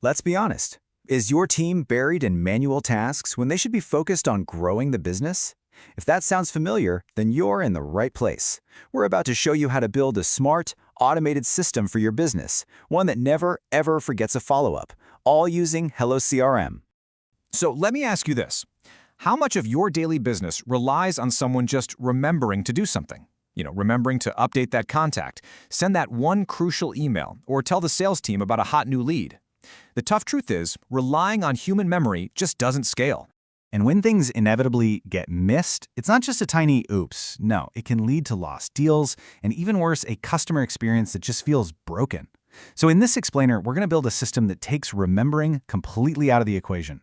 Let's be honest. Is your team buried in manual tasks when they should be focused on growing the business? If that sounds familiar, then you're in the right place. We're about to show you how to build a smart, automated system for your business, one that never, ever forgets a follow-up, all using HelloCRM. So let me ask you this. How much of your daily business relies on someone just remembering to do something? Remembering to update that contact, send that one crucial email, or tell the sales team about a hot new lead. The tough truth is, relying on human memory just doesn't scale. And when things inevitably get missed, it's not just a tiny oops. No, it can lead to lost deals, and even worse, a customer experience that just feels broken. So in this explainer, we're going to build a system that takes remembering completely out of the equation.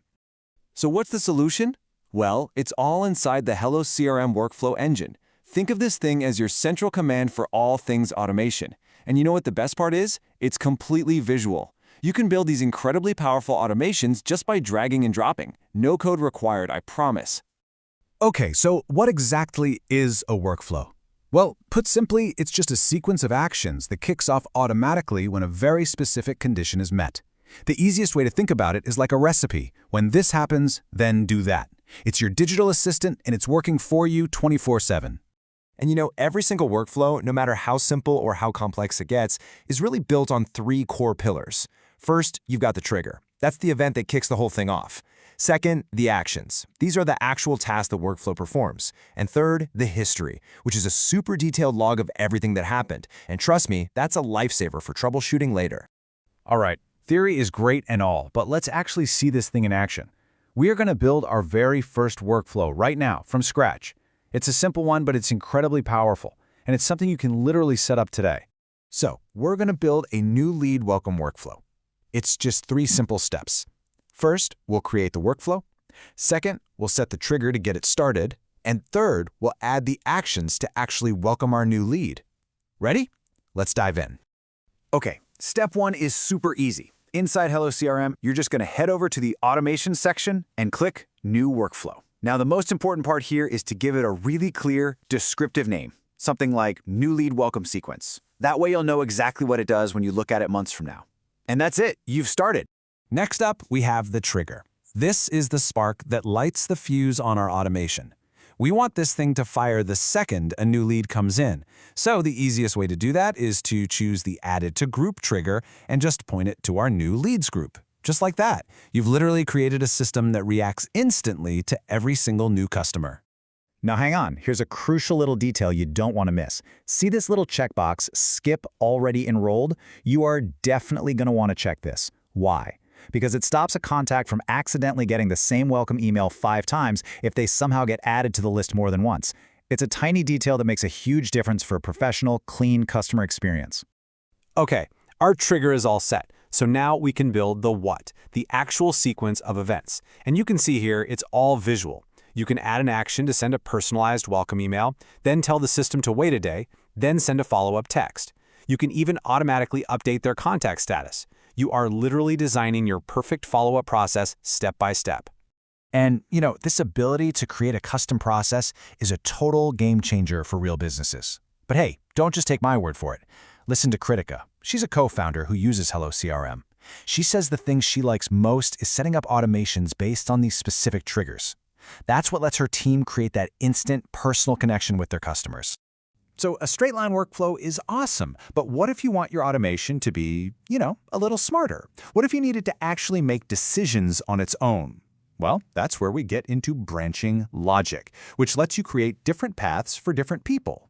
So what's the solution? Well, it's all inside the HelloCRM workflow engine. Think of this thing as your central command for all things automation. And you know what the best part is? It's completely visual. You can build these incredibly powerful automations just by dragging and dropping. No code required, I promise. Okay, so what exactly is a workflow? Well, put simply, it's just a sequence of actions that kicks off automatically when a very specific condition is met. The easiest way to think about it is like a recipe. When this happens, then do that. It's your digital assistant, and it's working for you 24/7. And every single workflow, no matter how simple or how complex it gets, is really built on three core pillars. First, you've got the trigger. That's the event that kicks the whole thing off. Second, the actions. These are the actual tasks the workflow performs. And third, the history, which is a super detailed log of everything that happened. And trust me, that's a lifesaver for troubleshooting later. All right, theory is great and all, but let's actually see this thing in action. We are going to build our very first workflow right now from scratch. It's a simple one, but it's incredibly powerful, and it's something you can literally set up today. So, we're going to build a new lead welcome workflow. It's just 3 simple steps. First, we'll create the workflow. Second, we'll set the trigger to get it started. And third, we'll add the actions to actually welcome our new lead. Ready? Let's dive in. Okay, step 1 is super easy. Inside HelloCRM, you're just going to head over to the Automation section and click New Workflow. Now, the most important part here is to give it a really clear, descriptive name, something like New Lead Welcome Sequence. That way you'll know exactly what it does when you look at it months from now. And that's it, you've started. Next up, we have the trigger. This is the spark that lights the fuse on our automation. We want this thing to fire the second a new lead comes in. So the easiest way to do that is to choose the Added to Group trigger and just point it to our new leads group. Just like that, you've literally created a system that reacts instantly to every single new customer. Now hang on, here's a crucial little detail you don't want to miss. See this little checkbox, Skip Already Enrolled? You are definitely going to want to check this. Why? Because it stops a contact from accidentally getting the same welcome email 5 times if they somehow get added to the list more than once. It's a tiny detail that makes a huge difference for a professional, clean customer experience. Okay, our trigger is all set. So now we can build the what, the actual sequence of events. And you can see here, it's all visual. You can add an action to send a personalized welcome email, then tell the system to wait a day, then send a follow-up text. You can even automatically update their contact status. You are literally designing your perfect follow-up process step by step. And, this ability to create a custom process is a total game changer for real businesses. But hey, don't just take my word for it. Listen to Kritika. She's a co-founder who uses HelloCRM. She says the thing she likes most is setting up automations based on these specific triggers. That's what lets her team create that instant personal connection with their customers. So a straight line workflow is awesome, but what if you want your automation to be, a little smarter? What if you needed to actually make decisions on its own? Well, that's where we get into branching logic, which lets you create different paths for different people.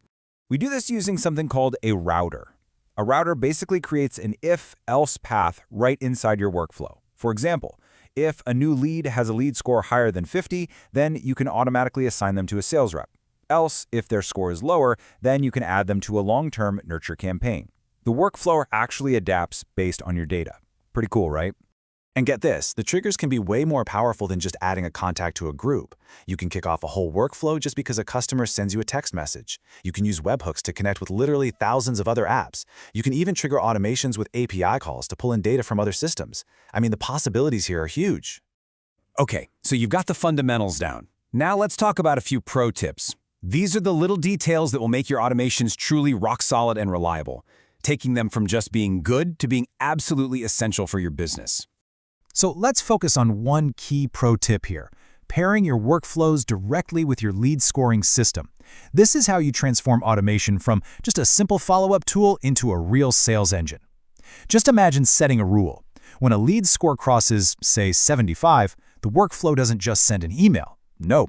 We do this using something called a router. A router basically creates an if-else path right inside your workflow. For example, if a new lead has a lead score higher than 50, then you can automatically assign them to a sales rep. Else, if their score is lower, then you can add them to a long-term nurture campaign. The workflow actually adapts based on your data. Pretty cool, right? And get this, the triggers can be way more powerful than just adding a contact to a group. You can kick off a whole workflow just because a customer sends you a text message. You can use webhooks to connect with literally thousands of other apps. You can even trigger automations with API calls to pull in data from other systems. I mean, the possibilities here are huge. Okay, so you've got the fundamentals down. Now let's talk about a few pro tips. These are the little details that will make your automations truly rock solid and reliable, taking them from just being good to being absolutely essential for your business. So let's focus on one key pro tip here: pairing your workflows directly with your lead scoring system. This is how you transform automation from just a simple follow-up tool into a real sales engine. Just imagine setting a rule. When a lead score crosses, say, 75, the workflow doesn't just send an email. No,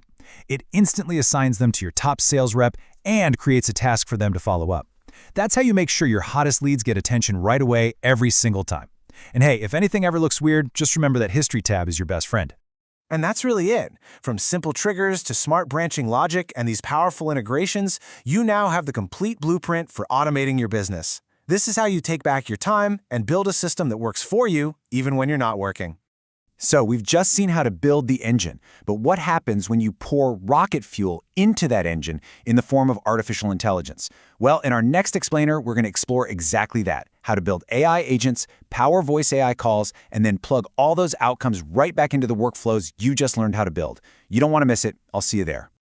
it instantly assigns them to your top sales rep and creates a task for them to follow up. That's how you make sure your hottest leads get attention right away every single time. And hey, if anything ever looks weird, just remember that History tab is your best friend. And that's really it. From simple triggers to smart branching logic and these powerful integrations, you now have the complete blueprint for automating your business. This is how you take back your time and build a system that works for you, even when you're not working. So we've just seen how to build the engine, but what happens when you pour rocket fuel into that engine in the form of artificial intelligence? Well, in our next explainer, we're going to explore exactly that: how to build AI agents, power voice AI calls, and then plug all those outcomes right back into the workflows you just learned how to build. You don't want to miss it. I'll see you there.